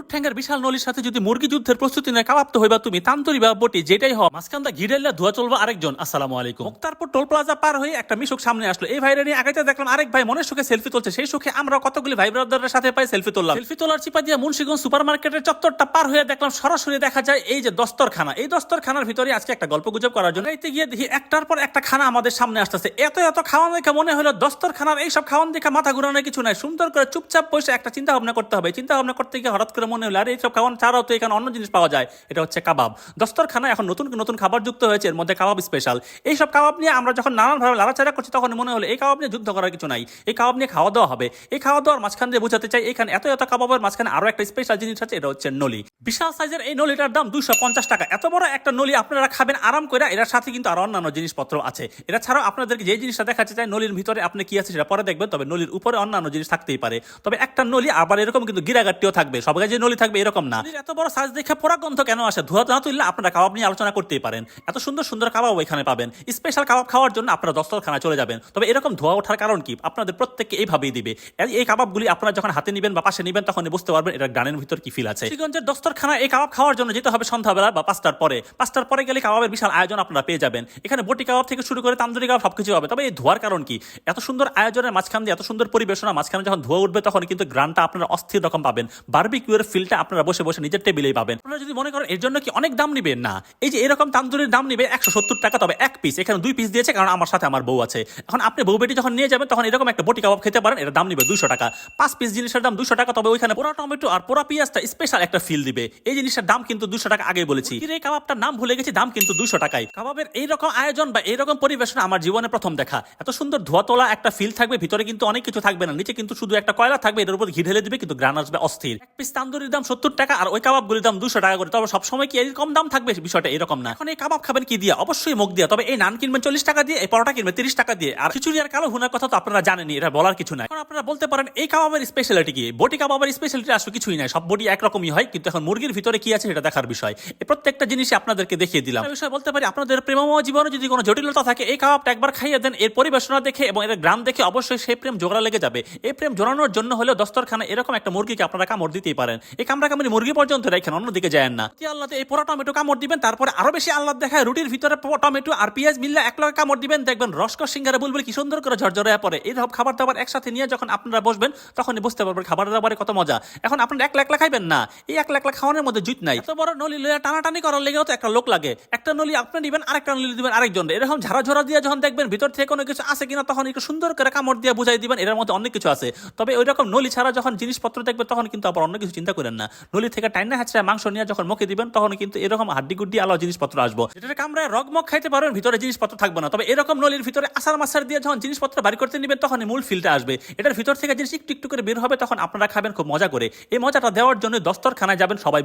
গরুর ঠ্যাঙ্গের বিশাল নলির সাথে যদি মুরগি যুদ্ধের প্রস্তুতি নেয় কাবাব তো হইবা তুমি তান্তরি বা বটি যেটাই হও মাঝখানটা ঘিরেলা ধোয়া চলবো আরেকজন। আসসালামু আলাইকুম। তারপর টোল প্লাজা পার হয়ে একটা মিশুক সামনে আসলো। এই ভাইরা নিয়ে আগাইতে দেখলাম আরেক ভাই মনের সুখে সেলফি তুলছে। সেই সুখে আমরা কতগুলি ভাই ব্রাদারের সাথে পাই সেলফি তুললাম। সেলফি তোলার চিপা দিয়ে মুন্সিগঞ্জ সুপার মার্কেটের চত্বরটা পার হয়ে দেখলাম সরাসরি দেখা যায় এই যে দস্তরখানা। এই দস্তরখানার ভিতরে আজকে একটা গল্প গুজব করার জন্য এতে গিয়ে দেখি একটার পর একটা খানা আমাদের সামনে আসতেছে। এত এত খাওয়ান দেখে মনে হলো দস্তরখানার এইসব খাওয়ান দেখে মাথা ঘুরানোর কিছু নাই। সুন্দর করে চুপচাপ বসে একটা চিন্তা ভাবনা করতে হবে। চিন্তা ভাবনা করতে গিয়ে হঠাৎ করে মনে হলো আর এইসব খাওয়ান ছাড়াও তো এখানে অন্য জিনিস পাওয়া যায়, এটা হচ্ছে কাবাব। দস্তরখানা এখন নতুন নতুন খাবার যুক্ত হয়েছে, এর মধ্যে কাবাব স্পেশাল। এইসব কাবাব নিয়ে আমরা যখন নানানভাবে লাড়াচাড়া করছি তখন মনে হলো এই কাবাব নিয়ে যুদ্ধ করার কিছু নাই, এই কাবাব নিয়ে খাওয়া দাওয়া হবে। এই খাওয়া দাওয়ার মাঝখান দিয়ে বোঝাতে চাই এখানে এত এত কাবাবের মাঝখানে আরো একটা স্পেশাল জিনিস আছে, এটা হচ্ছে নলি। বিশাল সাইজের এই নলিটার দাম 250 টাকা। এত বড় একটা নলি আপনারা খাবেন আরাম করে। এর সাথে কিন্তু আরো অন্যান্য জিনিসপত্র আছে। এটা ছাড়াও আপনাদেরকে যে জিনিসটা দেখাতে চাই নলির ভিতরে আপনি কি আছে সেটা পরে দেখবেন, তবে নলির উপরে অন্যান্য জিনিস থাকতেই পারে। তবে একটা নলি আবার এরকম কিন্তু গিরাগাট্টিও থাকবে, সব যে নলি থাকবে এরকম না। এত বড় সাইজ দেখে পোড়া গন্ধ কেন আসে? ধোয়া না তুললে আপনারা কাবাব নিয়ে আলোচনা করতেই পারেন। এত সুন্দর সুন্দর কাবাব এখানে পাবেন। স্পেশাল কাবাব খাওয়ার জন্য আপনারা দস্তরখানায় চলে যাবেন। তবে এরকম ধোয়া ওঠার কারণ কি? আপনাদের প্রত্যেককে এইভাবেই দিবে। এই কাবাবগুলি আপনারা যখন হাতে নেবেন বা পাশে নেবেন তখন বুঝতে পারবেন এটা গানের ভিতর কি ফিল আছে। শ্রীগঞ্জের দস্তরখানা এই কাবাব খাওয়ার জন্য যেতে হবে সন্ধ্যাবেলা বা 5টার পরে। 5টার পরে গেলে কাবাবের বিশাল আয়োজন আপনারা পেয়ে যাবেন। এখানে বটি কাবাব থেকে শুরু করে তান্দুরি কাবাব সবকিছু হবে। তবে এই ধোয়ার কারণ কি? এত সুন্দর আয়োজনের মাঝখান দিয়ে এত সুন্দর পরিবেশনা মাঝখানে যখন ধোয়া উঠবে তখন কিন্তু গ্রানটা আপনারা অস্থির রকম পাবেন। বারবিকিউর ফিলটা আপনারা বসে বসে নিজের টেবিলেই পাবেন। আপনারা যদি মনে করেন এর জন্য কি অনেক দাম নিবেন, না, এই যে এরকম তান্দুরির দাম নিবে 170 টাকা, তবে এক পিস। এখানে 2 পিস দিয়েছে কারণ আমার সাথে আমার বউ আছে। এখন আপনি বউ বেটি যখন নিয়ে যাবেন তখন এরকম একটা বটি কাবাব খেতে পারেন, এর দাম নিবে 200 টাকা। 5 পিস জিনিসের দাম 200 টাকা। তবে ওইখানে পোড়া টমেটো আর পোড়া পেঁয়াজটা স্পেশাল একটা ফিল দিবে। এই জিনিসের দাম কিন্তু 200 টাকা আগে বলেছি। এই কাবাবটার নাম ভুলে গেছি, দাম কিন্তু 200 টাকায়। কাবাবের এইরকম আয়োজন বা এইরকম পরিবেশনা আমার জীবনে প্রথম দেখা। এত সুন্দর ধোয়া তোলা একটা ফিল থাকবে, ভিতরে কিন্তু অনেক কিছু থাকবে না, নিচে কিন্তু শুধু একটা কয়লা থাকবে, এর উপর ঘি ঢেলে দিবে কিন্তু গ্রান আসবে অস্থির। এক পিস তান্দুরির দাম 70 টাকা আর ওই কাবাবগুলির দাম 200 টাকা করে। তবে সবসময় কি এরকম দাম থাকবে? বিষয়টা এরকম না। এখন এই কাবাব খাবেন কি দিয়ে? অবশ্যই মুখ দিয়ে। তবে এই নান কিনবেন 40 টাকা দিয়ে, এই পরোটা কিনবেন 30 টাকা দিয়ে। আর খিচুড়ি আর কালো ভুনার কথা তো আপনারা জানেনই, এটা বলার কিছু নাই। এখন আপনারা বলতে পারেন এই কাবাবের স্পেশালিটি কি? বটি কাবাবের স্পেশালিটি আসলে কিছুই নাই, সব বটি একরকমই হয়, কিন্তু এখন মুরগির ভিতরে কি আছে সেটা দেখার বিষয়। এই প্রত্যেকটা জিনিসই আপনাদেরকে দেখিয়ে দিলাম। এই বিষয়ে বলতে পারি আপনাদের প্রেমময় জীবনে যদি কোনো জটিলতা থাকে এই কাবাবটা একবার খাইয়ে দেন, এর পরিবেশনা দেখে এবং এর গ্রাম দেখে অবশ্যই সেই প্রেম জোড়া লেগে যাবে। এই প্রেম জোড়ানোর জন্য হলেও দস্তরখানা এরকম একটা মুরগিকে আপনারা কামড় দিতেই পারেন। এই কামড়াকামড়ি মুরগি পর্যন্ত রাখেন, অন্যদিকে যায় না। আল্লাহতে এই পোড়া টমেটো কামড় দিবেন, তারপরে আরো বেশি আল্লাহ দেখায় রুটির ভিতরে টমেটো আর পেঁয়াজ মিললে এক লগে কামড় দিবেন, দেখবেন রসকস সিঙ্গারে বুলবুল কি সুন্দর করে ঝরঝরে পড়ে। এইসব খাবার দাবার একসাথে নিয়ে যখন আপনারা বসবেন তখনই বুঝতে পারবেন খাবার দাবারে কত মজা। এখন আপনারা এক লাখ খাইবেন না, এই এক লাখ খাওয়ানোর মধ্যে জুত নাই। এত বড় নলি লইয়া টানাটানি করার লেগেও তো একটা লোক লাগে। একটা নলি আপনি দিবেন, আরেকটা নলি দিবেন আরেকজন। এরকম ঝাড়া ঝরা দিয়ে যখন দেখবেন ভিতর থেকে কোনো কিছু আছে কিনা তখন একটু সুন্দর করে কামড় দিয়ে বুঝাই দিবেন এর মধ্যে অনেক কিছু আছে। তবে ওই রকম নলি ছাড়া যখন জিনিসপত্র দেখবেন তখন কিন্তু আবার অন্য কিছু চিন্তা করেন না। নলি থেকে টাইনা হাঁচড়া মাংস নিয়ে যখন মুখে দিবেন তখন কিন্তু এরকম হাড্ডি গুড্ডি আলো জিনিসপত্র আসবো, যেটা কামড়ায় রগমগ খাইতে পারবেন, ভিতরে জিনিসপত্র থাকবে না। তবে এরকম নলির ভিতরে আসার মাসার দিয়ে যখন জিনিসপত্র বাড়ি করতে নিবেন তখন মূল ফিলটা আসবে। এটার ভিতর থেকে জিনিস একটু একটু করে বের হবে, তখন আপনারা খাবেন খুব মজা করে। এই মজাটা দেওয়ার জন্য দস্তরখানায় যাবেন সবাই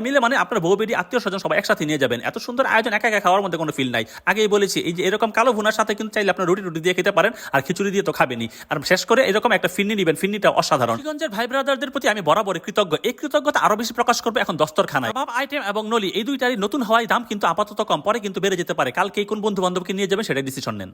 মিলে মানে আপনার বউ বেটি আত্মীয় স্বজন সবাই একসাথে নিয়ে যাবেন। এত সুন্দর আয়োজন একা একা খাওয়ার মধ্যে কোনো ফিল নাই। আগেই বলেছি এই যে এরকম কালো ভুনার সাথে কিন্তু চাইলে আপনার রুটি দিয়ে খেতে পারেন, আর খিচুড়ি দিয়ে তো খাবেনই। আর শেষ করে এরকম একটা ফিন্নি নিবেন, ফিন্নিটা অসাধারণ। শ্রীগঞ্জের ভাই ব্রাদারদের প্রতি আমি বরাবর কৃতজ্ঞ। এই কৃতজ্ঞতা আরো বেশি প্রকাশ করবে এখন দস্তরখানায়। কাবাব আইটেম এবং নলি এই দুইটারই নতুন হওয়ায় দাম কিন্তু আপাতত কম, পরে কিন্তু বেড়ে যেতে পারে। কালকে কোন বন্ধু বান্ধবকে নিয়ে যাবেন সেটা ডিসিশন নেন।